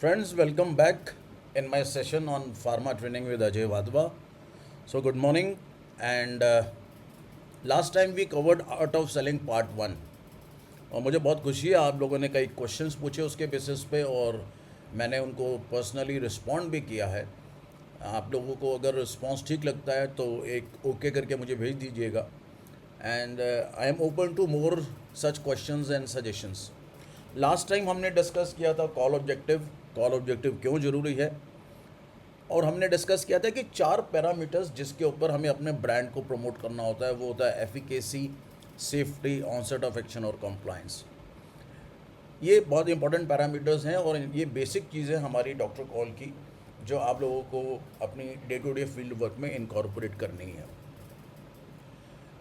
Friends, welcome back in my session on pharma training with Ajay Vadva. So, good morning. And last time we covered art of selling part 1. और मुझे बहुत खुशी है आप लोगों ने कई क्वेश्चंस पूछे उसके बेसिस पे और मैंने उनको पर्सनली रिस्पॉन्ड भी किया है। आप लोगों को अगर रिस्पॉन्स ठीक लगता है तो एक ओके करके मुझे भेज दीजिएगा। And I am open to more such questions and suggestions. Last time हमने डिस्कस किया था कॉल ऑब्जेक्टिव क्यों ज़रूरी है, और हमने डिस्कस किया था कि 4 पैरामीटर्स जिसके ऊपर हमें अपने ब्रांड को प्रमोट करना होता है वो होता है efficacy, safety, onset of action और कंप्लायंस। ये बहुत इंपॉर्टेंट पैरामीटर्स हैं और ये बेसिक चीज़ें हमारी डॉक्टर कॉल की जो आप लोगों को अपनी day to day field work में इनकॉर्पोरेट करनी है।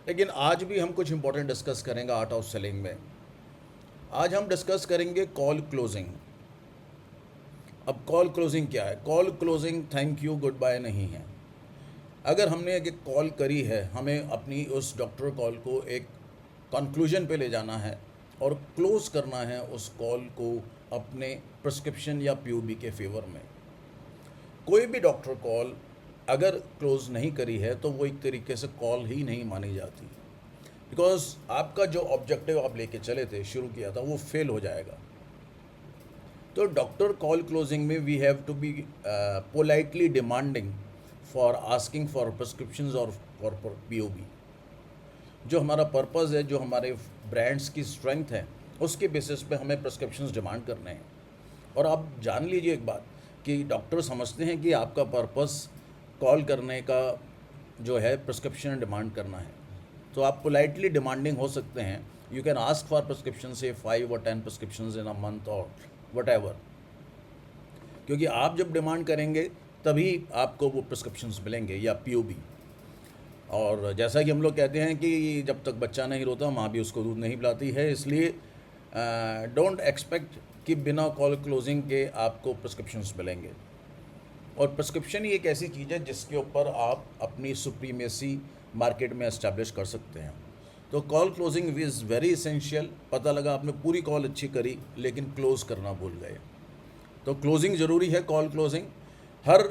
लेकिन आज भी हम कुछ इंपॉर्टेंट डिस्कस करेंगे आर्ट ऑफ सेलिंग में। आज हम डिस्कस करेंगे कॉल क्लोजिंग। अब कॉल क्लोजिंग क्या है? Call closing thank you good bye नहीं है। अगर हमने एक कॉल करी है, हमें अपनी उस डॉक्टर कॉल को एक कंक्लूजन पे ले जाना है और क्लोज करना है उस कॉल को अपने प्रिस्क्रिप्शन या पीओबी के फेवर में। कोई भी डॉक्टर कॉल अगर क्लोज नहीं करी है तो वो एक तरीके से कॉल ही नहीं मानी जाती, बिकॉज आपका जो ऑब्जेक्टिव आप लेके चले थे, शुरू किया था, वो फेल हो जाएगा। तो डॉक्टर कॉल क्लोजिंग में we have to be politely demanding for asking for prescriptions और फॉर पीओबी। जो हमारा पर्पज़ है, जो हमारे ब्रांड्स की स्ट्रेंथ है, उसके बेसिस पे हमें प्रिस्क्रिप्शंस डिमांड करने हैं। और आप जान लीजिए एक बात कि डॉक्टर समझते हैं कि आपका पर्पस कॉल करने का जो है प्रिस्क्रिप्शन डिमांड करना है, तो आप पोलाइटली डिमांडिंग हो सकते हैं। You can ask for prescription से 5 और 10 प्रिस्क्रिप्शंस इन अ मंथ और वट, क्योंकि आप जब डिमांड करेंगे तभी आपको वो प्रिस्क्रिप्शंस मिलेंगे या पीओबी। और जैसा कि हम लोग कहते हैं कि जब तक बच्चा नहीं रोता माँ भी उसको दूध नहीं पिलाती है, इसलिए डोंट एक्सपेक्ट कि बिना कॉल क्लोजिंग के आपको प्रिस्क्रिप्शंस मिलेंगे। और प्रिस्क्रिप्शन ही एक ऐसी चीज़ है जिसके ऊपर आप अपनी सुप्रीमेसी मार्केट में एस्टैब्लिश कर सकते हैं। तो call closing is very essential. पता लगा आपने पूरी कॉल अच्छी करी लेकिन क्लोज करना भूल गए, तो क्लोजिंग ज़रूरी है। कॉल क्लोजिंग हर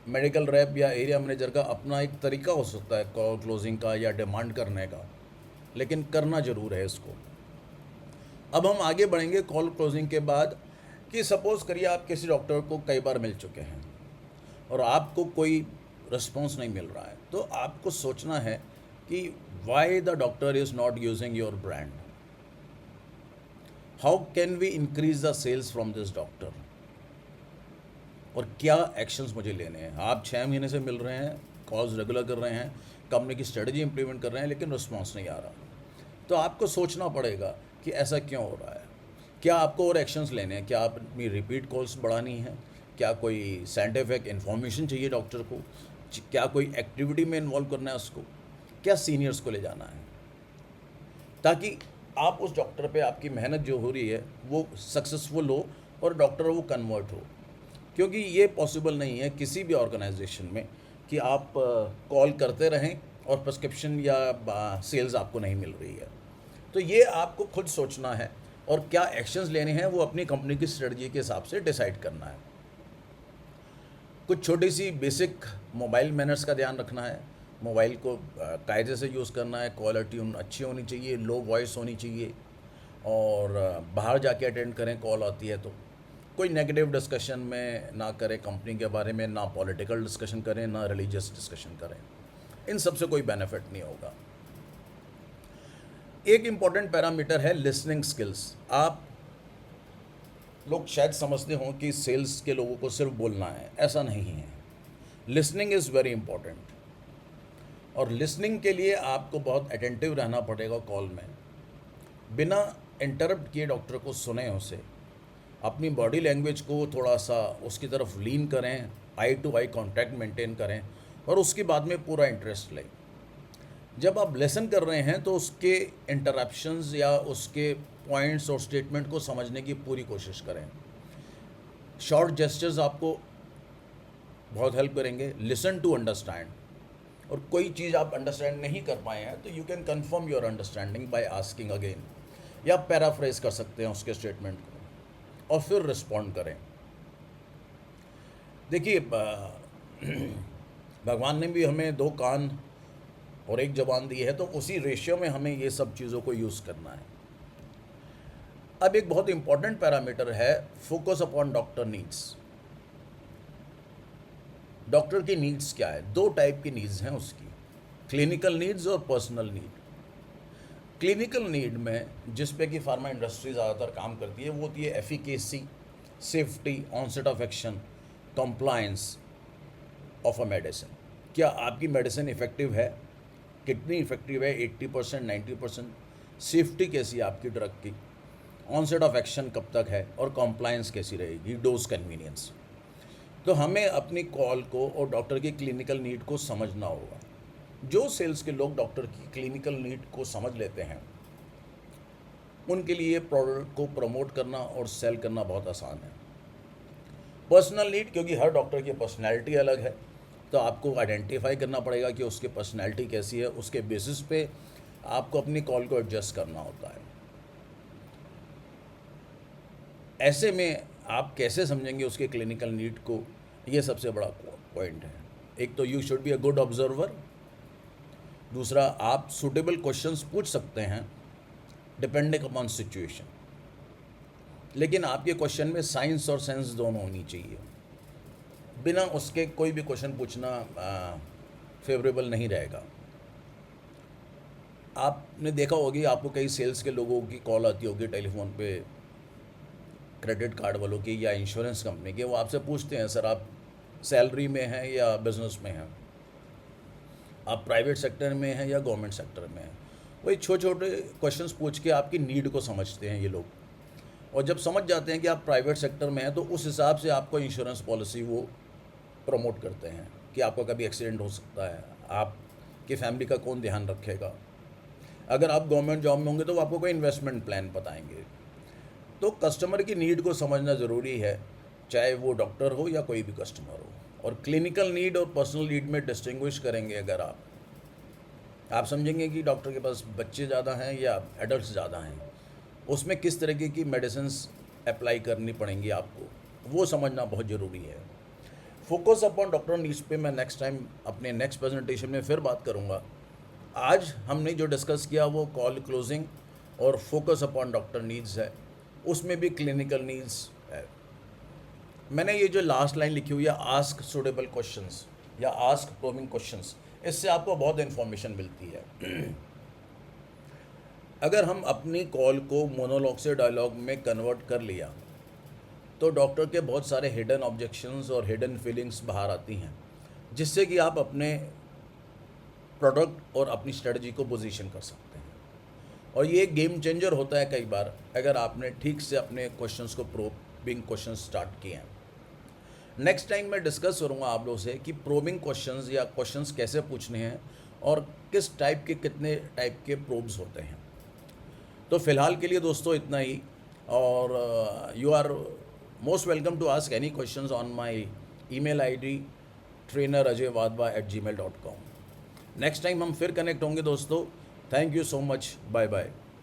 मेडिकल रैप या एरिया मैनेजर का अपना एक तरीका हो सकता है कॉल क्लोजिंग का या डिमांड करने का, लेकिन करना ज़रूर है इसको। अब हम आगे बढ़ेंगे कॉल क्लोजिंग के बाद कि सपोज़ करिए आप किसी डॉक्टर को कई बार मिल चुके हैं और आपको कोई रिस्पॉन्स नहीं मिल रहा है, तो आपको सोचना है कि why the doctor is not using your brand, how can we increase the sales from this doctor, और क्या एक्शंस मुझे लेने हैं। आप 6 महीने से मिल रहे हैं, कॉल्स रेगुलर कर रहे हैं, कंपनी की स्ट्रेटजी इंप्लीमेंट कर रहे हैं, लेकिन रिस्पॉन्स नहीं आ रहा। तो आपको सोचना पड़ेगा कि ऐसा क्यों हो रहा है। क्या आपको और एक्शंस लेने हैं? क्या आप अपनी रिपीट कॉल्स बढ़ानी है? क्या कोई साइंटिफिक इन्फॉर्मेशन चाहिए डॉक्टर को? क्या कोई एक्टिविटी में इन्वॉल्व करना है उसको? क्या सीनियर्स को ले जाना है, ताकि आप उस डॉक्टर पे आपकी मेहनत जो हो रही है वो सक्सेसफुल हो और डॉक्टर वो कन्वर्ट हो। क्योंकि ये पॉसिबल नहीं है किसी भी ऑर्गेनाइजेशन में कि आप कॉल करते रहें और प्रिस्क्रिप्शन या सेल्स आपको नहीं मिल रही है। तो ये आपको खुद सोचना है और क्या एक्शंस लेने हैं वो अपनी कंपनी की स्ट्रेटजी के हिसाब से डिसाइड करना है। कुछ छोटी सी बेसिक मोबाइल मैनर्स का ध्यान रखना है। मोबाइल को कायदे से यूज़ करना है, कॉलर ट्यून अच्छी होनी चाहिए, लो वॉइस होनी चाहिए, और बाहर जाके अटेंड करें कॉल आती है तो। कोई नेगेटिव डिस्कशन में ना करें कंपनी के बारे में, ना पॉलिटिकल डिस्कशन करें, ना रिलीजियस डिस्कशन करें। इन सब से कोई बेनिफिट नहीं होगा। एक इम्पॉर्टेंट पैरामीटर है लिसनिंग स्किल्स। आप लोग शायद समझते हों कि सेल्स के लोगों को सिर्फ बोलना है, ऐसा नहीं है। लिसनिंग इज़ वेरी इंपॉर्टेंट, और लिसनिंग के लिए आपको बहुत अटेंटिव रहना पड़ेगा कॉल में। बिना इंटरप्ट किए डॉक्टर को सुने, उसे अपनी बॉडी लैंग्वेज को थोड़ा सा उसकी तरफ लीन करें, आई टू आई कांटेक्ट मेंटेन करें, और उसके बाद में पूरा इंटरेस्ट लें। जब आप लेसन कर रहे हैं तो उसके इंटरप्शंस या उसके पॉइंट्स और स्टेटमेंट को समझने की पूरी कोशिश करें। शॉर्ट जेस्चर्स आपको बहुत हेल्प करेंगे। लिसन टू अंडरस्टैंड, और कोई चीज़ आप अंडरस्टैंड नहीं कर पाए हैं तो you can confirm your understanding by asking again, या पैराफ्रेज कर सकते हैं उसके स्टेटमेंट को और फिर रिस्पॉन्ड करें। देखिए भगवान ने भी हमें दो कान और एक जबान दी है, तो उसी रेशियो में हमें ये सब चीज़ों को यूज़ करना है। अब एक बहुत इंपॉर्टेंट पैरामीटर है focus upon doctor needs. Doctor की नीड्स क्या है? दो टाइप की नीड्स हैं उसकी, क्लिनिकल नीड्स और पर्सनल नीड। क्लिनिकल नीड में जिस पे कि फार्मा इंडस्ट्री ज़्यादातर काम करती है वो होती है efficacy, safety, onset of action, compliance of a medicine. क्या आपकी मेडिसिन इफ़ेक्टिव है, कितनी इफ़ेक्टिव है, 80%, 90%, सेफ्टी कैसी है आपकी ड्रग की, ऑनसेट ऑफ एक्शन कब तक है, और कंप्लायंस कैसी रहेगी, डोज कन्वीनियंस। तो हमें अपनी कॉल को और डॉक्टर की क्लिनिकल नीड को समझना होगा। जो सेल्स के लोग डॉक्टर की क्लिनिकल नीड को समझ लेते हैं उनके लिए प्रोडक्ट को प्रमोट करना और सेल करना बहुत आसान है। पर्सनल नीड, क्योंकि हर डॉक्टर की पर्सनैलिटी अलग है, तो आपको आइडेंटिफाई करना पड़ेगा कि उसकी पर्सनैलिटी कैसी है, उसके बेसिस पे आपको अपनी कॉल को एडजस्ट करना होता है। ऐसे में आप कैसे समझेंगे उसके क्लिनिकल नीड को, ये सबसे बड़ा पॉइंट है। एक तो you should be a good observer, दूसरा आप सूटेबल क्वेश्चंस पूछ सकते हैं डिपेंडिंग अपॉन सिचुएशन, लेकिन आपके क्वेश्चन में साइंस और सेंस दोनों होनी चाहिए। बिना उसके कोई भी क्वेश्चन पूछना फेवरेबल नहीं रहेगा। आपने देखा होगी, आपको कई सेल्स के लोगों की कॉल आती होगी टेलीफोन पे, क्रेडिट कार्ड वालों की या इंश्योरेंस कंपनी के। वो आपसे पूछते हैं, सर आप सैलरी में हैं या बिजनेस में हैं, आप प्राइवेट सेक्टर में हैं या गवर्नमेंट सेक्टर में हैं। वही छोटे छोटे क्वेश्चंस पूछ के आपकी नीड को समझते हैं ये लोग, और जब समझ जाते हैं कि आप प्राइवेट सेक्टर में हैं तो उस हिसाब से आपको इंश्योरेंस पॉलिसी वो प्रमोट करते हैं कि आपका कभी एक्सीडेंट हो सकता है, आपकी फैमिली का कौन ध्यान रखेगा। अगर आप गवर्नमेंट जॉब में होंगे तो वो आपको कोई इन्वेस्टमेंट प्लान बताएंगे। तो कस्टमर की नीड को समझना ज़रूरी है, चाहे वो डॉक्टर हो या कोई भी कस्टमर हो। और क्लिनिकल नीड और पर्सनल नीड में डिस्टिंग्विश करेंगे अगर आप समझेंगे कि डॉक्टर के पास बच्चे ज़्यादा हैं या एडल्ट्स ज़्यादा हैं, उसमें किस तरीके की मेडिसिन्स अप्लाई करनी पड़ेंगी आपको, वो समझना बहुत ज़रूरी है। फोकस अपॉन डॉक्टर नीड्स पे मैं नेक्स्ट टाइम अपने नेक्स्ट प्रेजेंटेशन में फिर बात करूँगा। आज हमने जो डिस्कस किया वो कॉल क्लोजिंग और फोकस अपॉन डॉक्टर नीड्स है, उसमें भी क्लिनिकल नीड्स है। मैंने ये जो लास्ट लाइन लिखी हुई है, आस्क सूटेबल क्वेश्चंस या आस्क प्रोबिंग क्वेश्चंस, इससे आपको बहुत इन्फॉर्मेशन मिलती है। अगर हम अपनी कॉल को मोनोलॉग से डायलॉग में कन्वर्ट कर लिया तो डॉक्टर के बहुत सारे हिडन ऑब्जेक्शंस और हिडन फीलिंग्स बाहर आती हैं, जिससे कि आप अपने प्रोडक्ट और अपनी स्ट्रेटजी को पोजीशन कर सकते हैं। और ये गेम चेंजर होता है कई बार अगर आपने ठीक से अपने क्वेश्चंस को प्रोबिंग क्वेश्चंस स्टार्ट किए हैं। नेक्स्ट टाइम मैं डिस्कस करूँगा आप लोगों से कि प्रोबिंग क्वेश्चंस या क्वेश्चंस कैसे पूछने हैं और किस टाइप के कितने टाइप के प्रोब्स होते हैं। तो फ़िलहाल के लिए दोस्तों इतना ही, और you are most welcome to ask any questions on my email ID trainerajaywadwa@gmail.com। Next time हम फिर कनेक्ट होंगे दोस्तों। Thank you so much, bye bye.